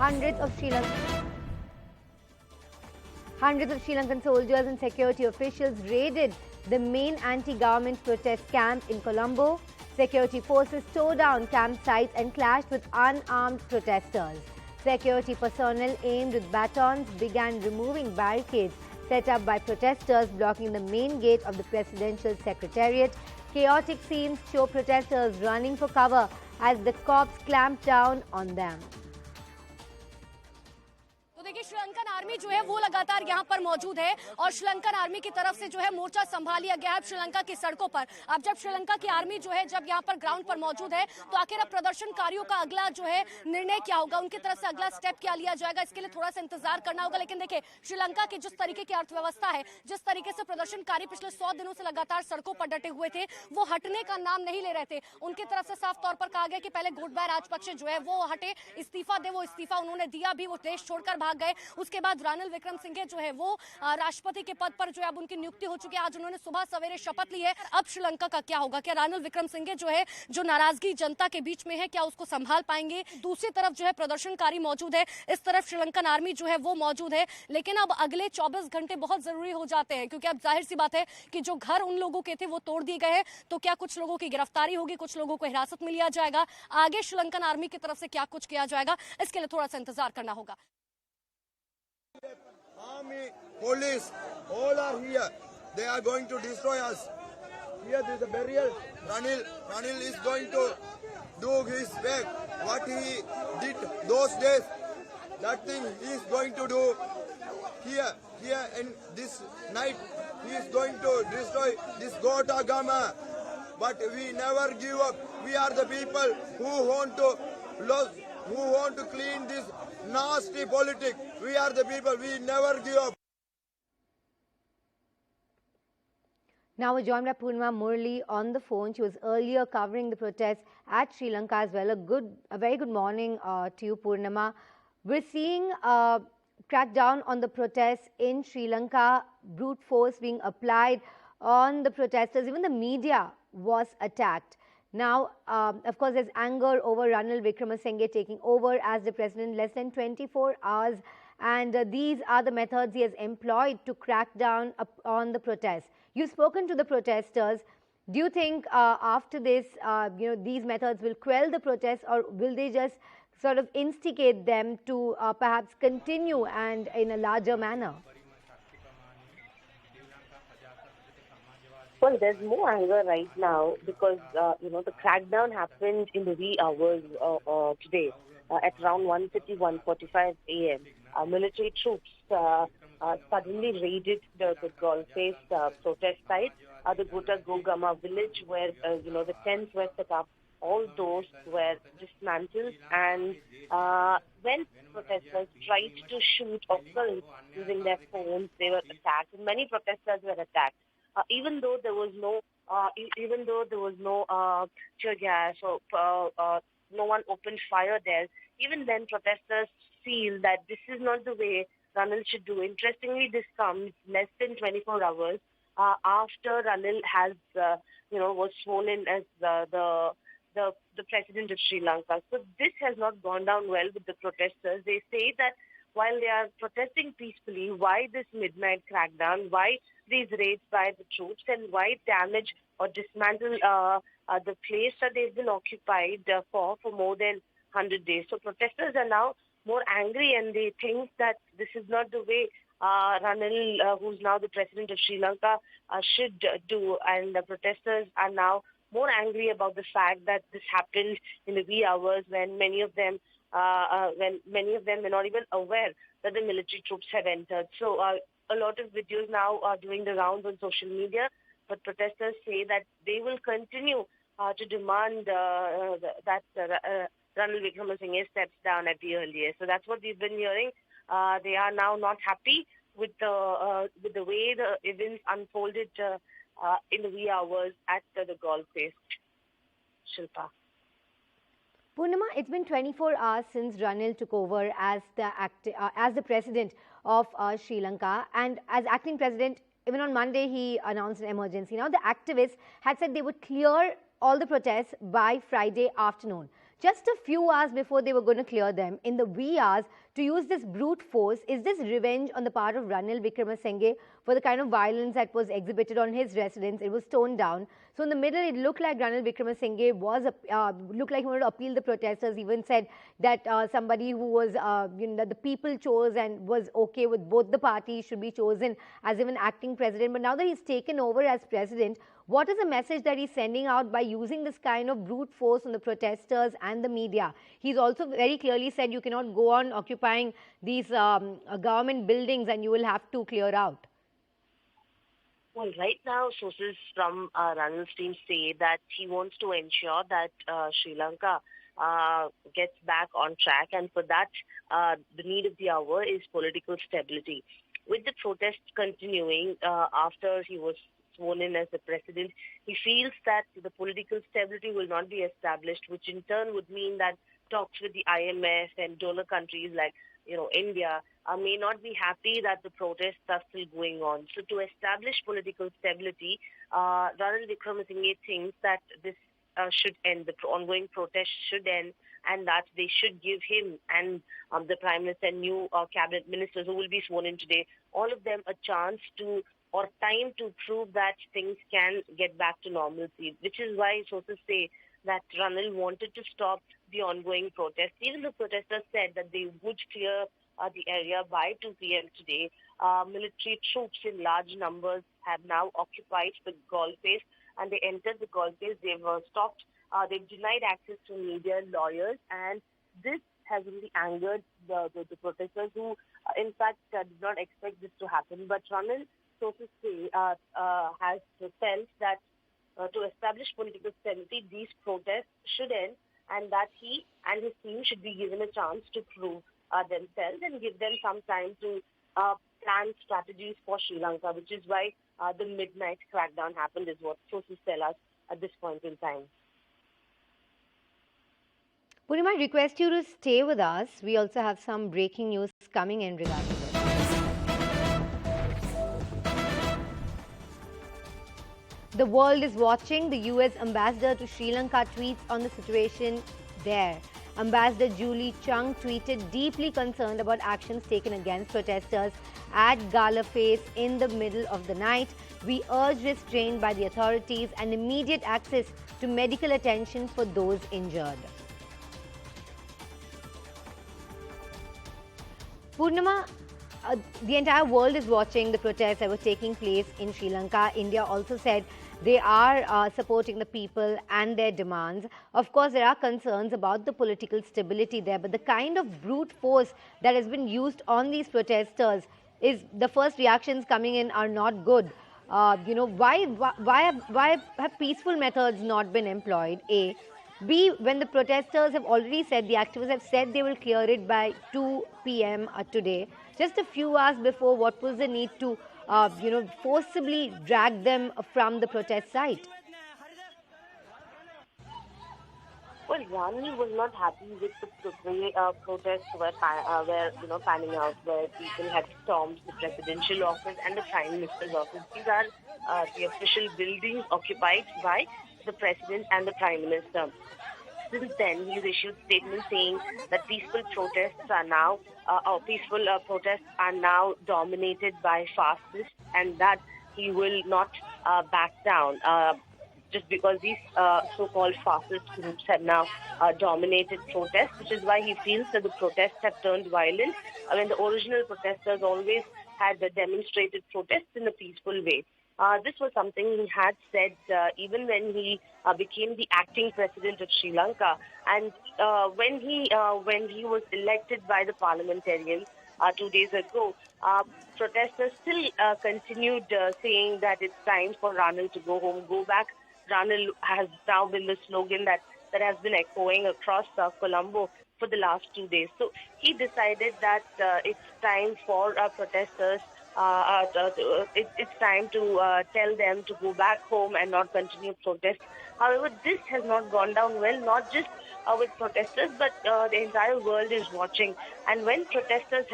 Hundreds of Sri Lankan soldiers and security officials raided the main anti-government protest camp in Colombo. Security forces tore down campsites and clashed with unarmed protesters. Security personnel aimed with batons began removing barricades set up by protesters blocking the main gate of the presidential secretariat. Chaotic scenes show protesters running for cover as the cops clamped down on them. देखिए Sri Lankan army जो है वो लगातार यहाँ पर मौजूद है और श्रीलंकन आर्मी की तरफ से जो है मोर्चा संभाल लिया गया है श्रीलंका की सड़कों पर। अब जब श्रीलंका की आर्मी जो है जब यहाँ पर ग्राउंड पर मौजूद है तो आखिर अब प्रदर्शनकारियों का अगला जो है निर्णय क्या होगा, उनकी तरफ से अगला स्टेप क्या लिया जाएगा, इसके लिए थोड़ा सा इंतजार करना होगा। लेकिन देखिए श्रीलंका की जिस तरीके की अर्थव्यवस्था है, जिस तरीके से प्रदर्शनकारी पिछले 100 दिनों से लगातार सड़कों पर डटे हुए थे, वो हटने का नाम नहीं ले रहे थे। उनकी तरफ से साफ तौर पर कहा गया कि पहले गोटबाया राजपक्षे जो है वो हटे, इस्तीफा दे, वो इस्तीफा उन्होंने दिया भी, वो देश छोड़कर भाग गए। उसके बाद रानिल विक्रमसिंघे जो है वो राष्ट्रपति के पद पर जो है अब उनकी नियुक्ति हो चुकी है। आज उन्होंने सुबह सवेरे शपथ ली है। अब श्रीलंका का क्या होगा? क्या रानिल विक्रमसिंघे जो है जो नाराजगी जनता के बीच में है, क्या उसको संभाल पाएंगे? दूसरी तरफ जो है प्रदर्शनकारी मौजूद है, इस तरफ श्रीलंकन आर्मी जो है वो मौजूद है। लेकिन अब अगले 24 घंटे बहुत जरूरी हो जाते हैं क्योंकि अब जाहिर सी बात है कि जो घर उन लोगों के थे वो तोड़ दिए गए हैं। तो क्या कुछ लोगों की गिरफ्तारी होगी, कुछ लोगों को हिरासत में लिया जाएगा? आगे श्रीलंकन आर्मी की तरफ से क्या कुछ किया जाएगा, इसके लिए थोड़ा सा इंतजार करना होगा। Army, police, all are here. They are going to destroy us. Here there is a burial. Ranil is going to do his work. What he did those days, that thing he is going to do here in this night. He is going to destroy this Gota Gama. But we never give up. We are the people who want to clean this nasty politics. We are the people, we never give up. Now we're joined by Purnima Murli on the phone. She was earlier covering the protests at Sri Lanka as well. A very good morning to you, Purnima. We're seeing a crackdown on the protests in Sri Lanka, brute force being applied on the protesters. Even the media was attacked. Now, of course, there's anger over Ranil Wickremesinghe taking over as the president less than 24 hours. And these are the methods he has employed to crack down on the protests. You've spoken to the protesters. Do you think after this, these methods will quell the protests, or will they just sort of instigate them to perhaps continue and in a larger manner? Well, there's more anger right now because, the crackdown happened in the wee hours today at around 1:45 a.m. Military troops suddenly raided the Galle Face Protest Site, the Gama village where, the tents were set up. All those were dismantled, and when protesters tried to shoot or film using their phones, they were attacked. Many protesters were attacked. Even though there was no tear gas or no one opened fire there, even then protesters feel that this is not the way Ranil should do. Interestingly, this comes less than 24 hours after Ranil has, was sworn in as the president of Sri Lanka. So this has not gone down well with the protesters. They say that while they are protesting peacefully, why this midnight crackdown, why these raids by the troops, and why damage or dismantle the place that they've been occupied for more than 100 days. So protesters are now more angry, and they think that this is not the way Ranil, who's now the president of Sri Lanka, should do. And the protesters are now more angry about the fact that this happened in the wee hours when many of them were not even aware that the military troops had entered. So a lot of videos now are doing the rounds on social media, but protesters say that they will continue to demand that Ranil Wickremesinghe steps down at the earliest. So that's what we've been hearing. They are now not happy with the way the events unfolded in the wee hours at the Galle Face. Shilpa. Purnima, it's been 24 hours since Ranil took over as the president of Sri Lanka, and as acting president, even on Monday he announced an emergency. Now the activists had said they would clear all the protests by Friday afternoon. just a few hours before they were going to clear them, in the wee hours, to use this brute force. Is this revenge on the part of Ranil Wickremesinghe for the kind of violence that was exhibited on his residence? It was toned down. So in the middle, it looked like Ranil Wickremesinghe looked like he wanted to appeal the protesters. Even said that somebody who was, that the people chose and was okay with both the parties should be chosen as even acting president. But now that he's taken over as president, what is the message that he's sending out by using this kind of brute force on the protesters and the media? He's also very clearly said you cannot go on occupying these government buildings and you will have to clear out. Well, right now, sources from Ranil's team say that he wants to ensure that Sri Lanka gets back on track, and for that, the need of the hour is political stability. With the protests continuing after he was sworn in as the president, he feels that the political stability will not be established, which in turn would mean that talks with the IMF and donor countries like India may not be happy that the protests are still going on. So to establish political stability, Ranil Wickremesinghe thinks that this should end, the ongoing protests should end, and that they should give him and the Prime Minister and new cabinet ministers who will be sworn in today, all of them a chance to or time to prove that things can get back to normalcy, which is why sources say that Ranil wanted to stop the ongoing protests. Even the protesters said that they would clear the area by 2 p.m. today. Military troops in large numbers have now occupied the Galle Face, and they entered the Galle Face. They've stopped. They've denied access to media, lawyers, and this has really angered the protesters who, in fact, did not expect this to happen. But Ranil, sources say, has felt that to establish political stability, these protests should end, and that he and his team should be given a chance to prove themselves and give them some time to plan strategies for Sri Lanka, which is why the midnight crackdown happened, is what sources tell us at this point in time. Purnima, I request you to stay with us. We also have some breaking news coming in regarding this. The world is watching. The US ambassador to Sri Lanka tweets on the situation there. Ambassador Julie Chung tweeted, deeply concerned about actions taken against protesters at Galle Face in the middle of the night. We urge restraint by the authorities and immediate access to medical attention for those injured. Purnima, the entire world is watching the protests that were taking place in Sri Lanka. India also said they are supporting the people and their demands. Of course, there are concerns about the political stability there, but the kind of brute force that has been used on these protesters is the first reactions coming in are not good. Why have peaceful methods not been employed? A. B, when the protesters have already said, the activists have said they will clear it by 2 p.m. Today, just a few hours before, what was the need to, forcibly drag them from the protest site? Well, Ranil was not happy with the way protests were panning out, where people had stormed the presidential office and the Prime Minister's office. These are the official buildings occupied by the President and the Prime Minister. Since then, he's issued statements saying that peaceful protests are now dominated by fascists, and that he will not back down. Just because these so-called fascist groups have now dominated protests, which is why he feels that the protests have turned violent, when the original protesters always had demonstrated protests in a peaceful way. This was something he had said even when he became the acting president of Sri Lanka, and when he was elected by the parliamentarians 2 days ago, protesters still continued saying that it's time for Ranil to go home, go back. Ranil has now been the slogan that has been echoing across Colombo for the last 2 days. So he decided that it's time for protesters. It's time to tell them to go back home and not continue protest. However, this has not gone down well, not just with protesters, but the entire world is watching. And when protesters